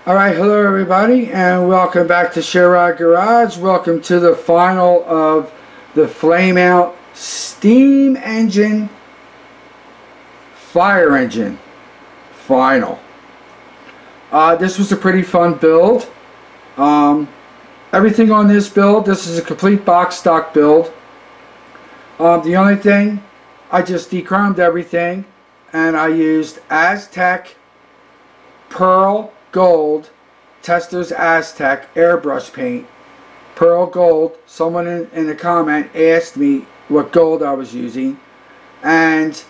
Alright, hello everybody, and welcome back to Sherrod Garage. Welcome to the final of the Flame Out Steam Engine Fire Engine Final. This was a pretty fun build. Everything on this build, this is a complete box stock build. The only thing, I just dechromed everything, and I used Aztec Pearl Gold Testors Aztec airbrush paint, Pearl Gold. Someone in the comment asked me what gold I was using, and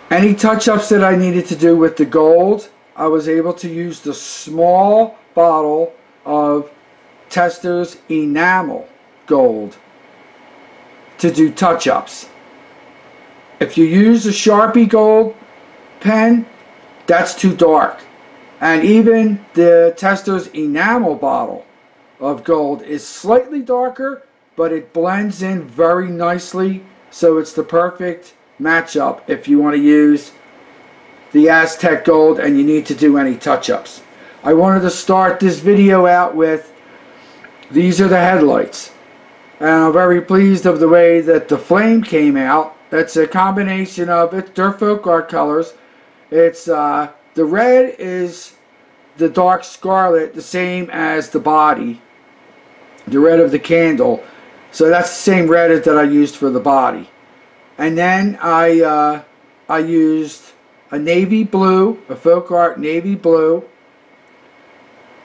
any touch-ups that I needed to do with the gold, I was able to use the small bottle of Testors Enamel Gold to do touch-ups. If you use a Sharpie Gold pen, that's too dark. And even the Testors Enamel bottle of gold is slightly darker, but it blends in very nicely, so it's the perfect matchup if you want to use the Aztec Gold and you need to do any touch-ups. I wanted to start this video out with, these are the headlights. And I'm very pleased of the way that the flame came out. That's a combination of, they're folk art colors. It's the red is the dark scarlet, the same as the body, the red of the candle. So that's the same red that I used for the body. And then I used a navy blue, a folk art navy blue.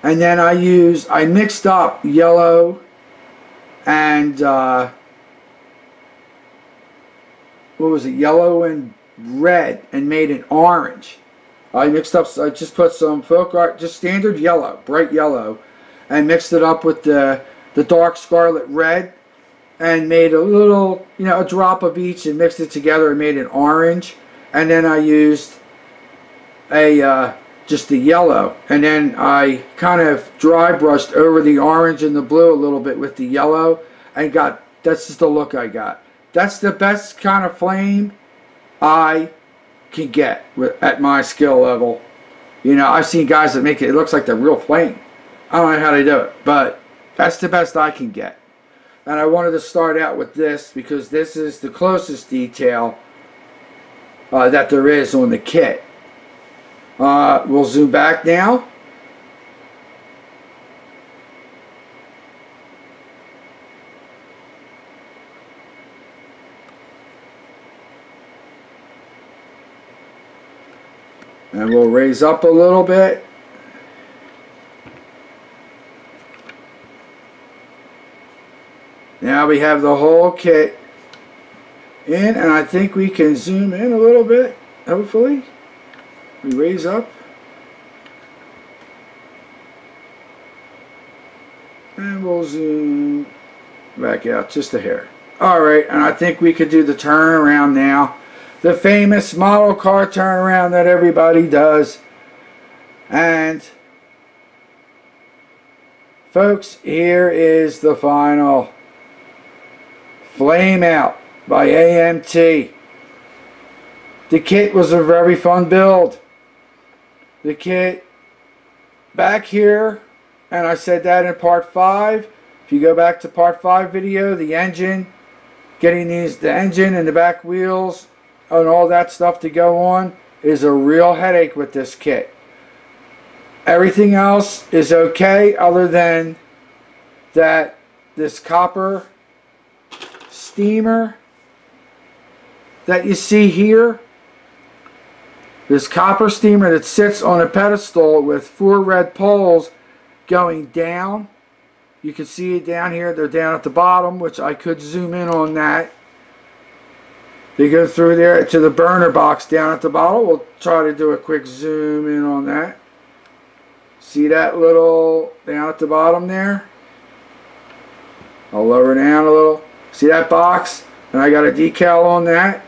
And then I mixed up yellow and what was it? Yellow and red, and made an orange. I just put some folk art, just standard yellow, bright yellow, and mixed it up with the dark scarlet red, and made a little, a drop of each, and mixed it together and made an orange. And then I used just the yellow, and then I kind of dry brushed over the orange and the blue a little bit with the yellow, and that's just the look I got. That's the best kind of flame I can get at my skill level. I've seen guys that make it looks like the real flame. I don't know how they do it, but that's the best I can get. And I wanted to start out with this because this is the closest detail that there is on the kit. We'll zoom back now. And we'll raise up a little bit. Now we have the whole kit in, and I think we can zoom in a little bit, hopefully. We raise up. And we'll zoom back out just a hair. Alright, and I think we could do the turnaround now. The famous model car turnaround that everybody does. And folks, here is the final Flame Out by AMT. The kit was a very fun build. The kit back here, and I said that in part 5. If you go back to part 5 video, the engine, getting the engine and the back wheels and all that stuff to go on is a real headache with this kit. Everything else is okay other than that this copper steamer that you see here, this copper steamer that sits on a pedestal with 4 red poles going down. You can see it down here. They're down at the bottom, which I could zoom in on that. They go through there to the burner box down at the bottom. We'll try to do a quick zoom in on that. See that little down at the bottom there? I'll lower down a little. See that box? And I got a decal on that.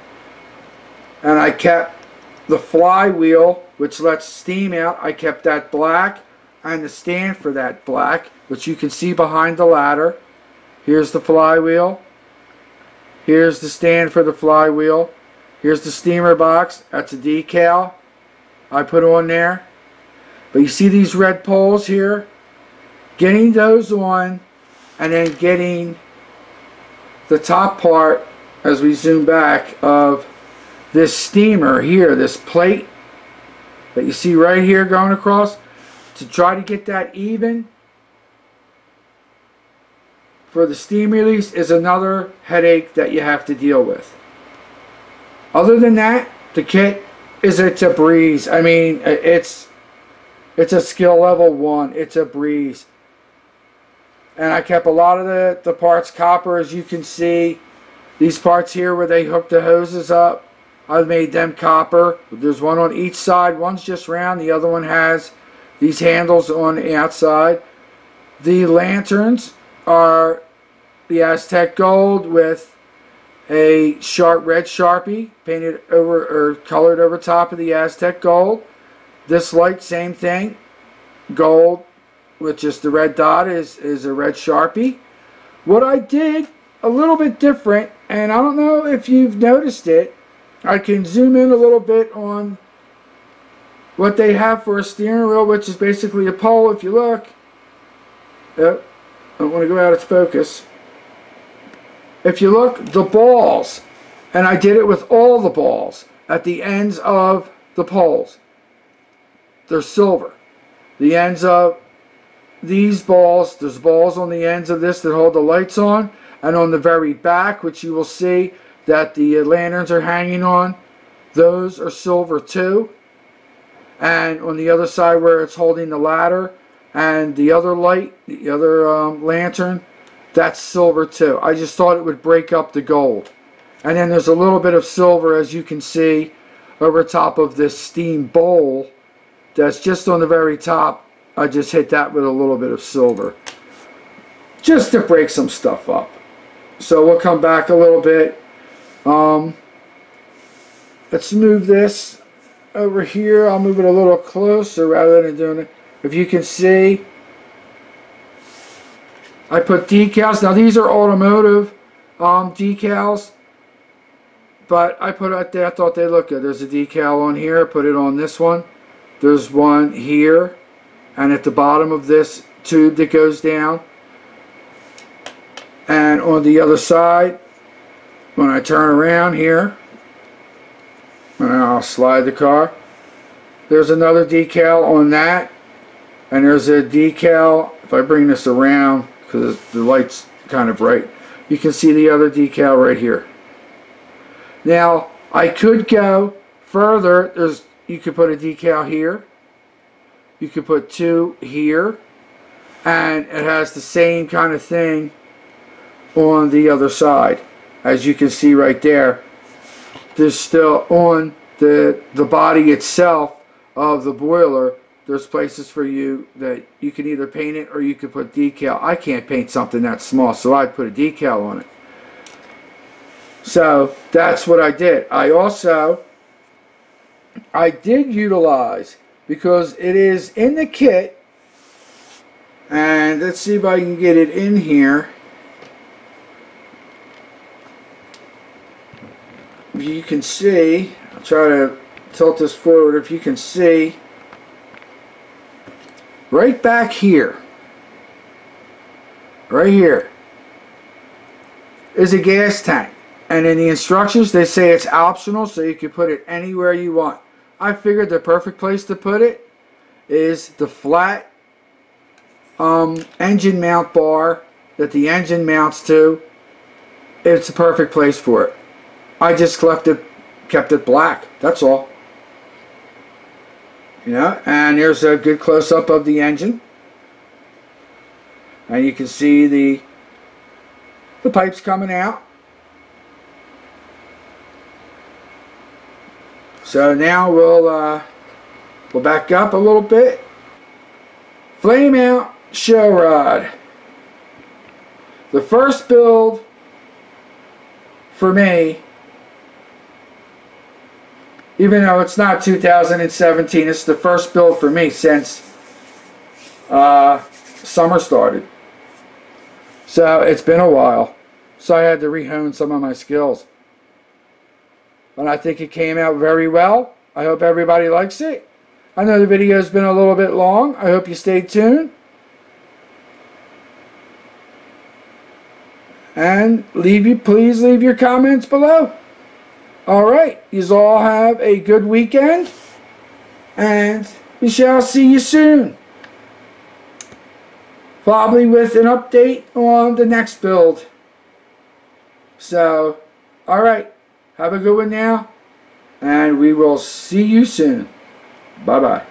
And I kept the flywheel, which lets steam out. I kept that black, and the stand for that black, which you can see behind the ladder. Here's the flywheel. Here's the stand for the flywheel. Here's the steamer box. That's a decal I put on there. But you see these red poles here? Getting those on, and then getting the top part, as we zoom back, of this steamer here, this plate that you see right here going across, to try to get that even for the steam release is another headache that you have to deal with. Other than that, the kit it's a breeze. I mean, it's a skill level 1. It's a breeze. And I kept a lot of the parts copper, as you can see. These parts here where they hook the hoses up, I've made them copper. There's one on each side. One's just round. The other one has these handles on the outside. The lanterns are the Aztec Gold with a sharp red Sharpie painted over or colored over top of the Aztec Gold. This light, same thing, gold with just the red dot is a red Sharpie. What I did a little bit different, and I don't know if you've noticed it, I can zoom in a little bit on what they have for a steering wheel, which is basically a pole. If you look, oh, I don't want to go out of focus. If you look, the balls, and I did it with all the balls at the ends of the poles, they're silver. The ends of these balls, there's balls on the ends of this that hold the lights on, and on the very back, which you will see that the lanterns are hanging on, those are silver too. And on the other side where it's holding the ladder and the other light, the other lantern, that's silver too. I just thought it would break up the gold. And then there's a little bit of silver, as you can see, over top of this steam bowl that's just on the very top. I just hit that with a little bit of silver just to break some stuff up. So we'll come back a little bit. Let's move this over here. I'll move it a little closer rather than doing it. If you can see, I put decals. Now these are automotive decals, but I put it there. I thought they looked good. There's a decal on here. Put it on this one. There's one here, and at the bottom of this tube that goes down. And on the other side, when I turn around here, and I'll slide the car, there's another decal on that, and there's a decal, if I bring this around, because the light's kind of bright, you can see the other decal right here. Now, I could go further. You could put a decal here, you could put two here, and it has the same kind of thing on the other side. As you can see right there, there's still on the body itself of the boiler, there's places for you that you can either paint it or you can put decal. I can't paint something that small, so I'd put a decal on it. So that's what I did. I did utilize, because it is in the kit, and let's see if I can get it in here. If you can see, I'll try to tilt this forward. If you can see, right back here, right here, is a gas tank. And in the instructions they say it's optional, so you can put it anywhere you want. I figured the perfect place to put it is the flat engine mount bar that the engine mounts to. It's the perfect place for it. I just kept it black, that's all. Yeah, and here's a good close-up of the engine. And you can see the pipes coming out. So now we'll back up a little bit. Flame out show rod. The first build for me, even though it's not 2017, it's the first build for me since summer started. So it's been a while. So I had to re-hone some of my skills. And I think it came out very well. I hope everybody likes it. I know the video has been a little bit long. I hope you stay tuned. And please leave your comments below. Alright, you all have a good weekend. And we shall see you soon. Probably with an update on the next build. So, alright. Have a good one now. And we will see you soon. Bye-bye.